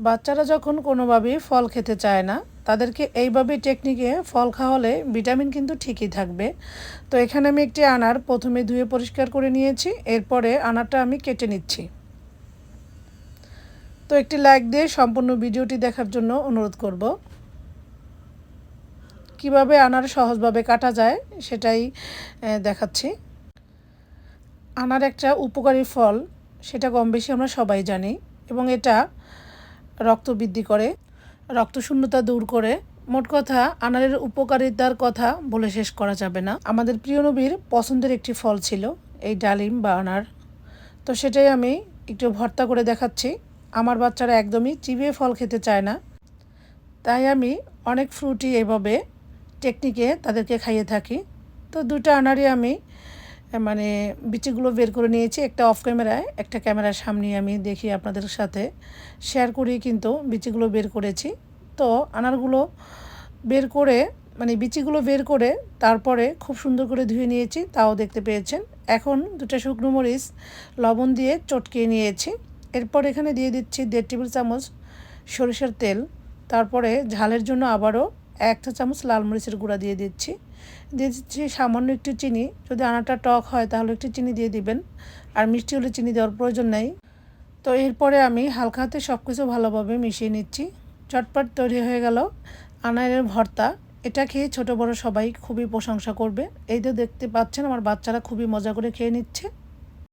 বাচ্চারা যখন কোনোভাবেই ফল খেতে চায় না, তাদেরকে এইভাবে টেকনিকে ফল খাওয়ালে ভিটামিন কিন্তু ঠিকই থাকবে। তো এখানে আমি একটি আনার প্রথমে ধুয়ে পরিষ্কার করে নিয়েছি, এরপরে আনারটা আমি কেটে নিচ্ছি। তো একটি লাইক দিয়ে সম্পূর্ণ ভিডিওটি দেখার জন্য অনুরোধ করব। কিভাবে আনার সহজভাবে কাটা যায় সেটাই দেখাচ্ছি। আনার একটা উপকারী ফল, সেটা কম বেশি আমরা সবাই জানি, এবং এটা রক্ত বৃদ্ধি করে, রক্তশূন্যতা দূর করে। মোট কথা আনারের উপকারিতার কথা বলে শেষ করা যাবে না। আমাদের প্রিয় নবীর পছন্দের একটি ফল ছিল এই ডালিম বা আনার। তো সেটাই আমি একটু ভর্তা করে দেখাচ্ছি। আমার বাচ্চারা একদমই চিবিয়ে ফল খেতে চায় না, তাই আমি অনেক ফ্রুটই এভাবে টেকনিকে তাদেরকে খাইয়ে থাকি। তো দুটো আনারই আমি মানে বিচিগুলো বের করে নিয়েছি, একটা অফ ক্যামেরায়, একটা ক্যামেরার সামনে আমি দেখি আপনাদের সাথে শেয়ার করি, কিন্তু বিচিগুলো বের করেছি। তো আনারগুলো বের করে বিচিগুলো বের করে তারপরে খুব সুন্দর করে ধুয়ে নিয়েছি, তাও দেখতে পেয়েছেন। এখন দুটো শুকনো মরিচ লবণ দিয়ে চটকিয়ে নিয়েছি। এরপর এখানে দিয়ে দিচ্ছি 1.5 টেবিল চামচ সরিষার তেল। তারপরে ঝালের জন্য আবারও 1 চা চামচ লাল মরিচের গুঁড়া দিয়ে দিচ্ছি সামান্য একটু চিনি। যদি আনাটা টক হয় তাহলে একটু চিনি দিয়ে দিবেন, আর মিষ্টি হলে চিনি দেওয়ার প্রয়োজন নেই। তো এরপরে আমি হালকা হাতে সব কিছু ভালোভাবে মিশিয়ে নিচ্ছি। চটপট তৈরি হয়ে গেল আনারের ভর্তা। এটা খেয়ে ছোট বড় সবাই খুবই প্রশংসা করবে। এই তো দেখতে পাচ্ছেন আমার বাচ্চারা খুবই মজা করে খেয়ে নিচ্ছে।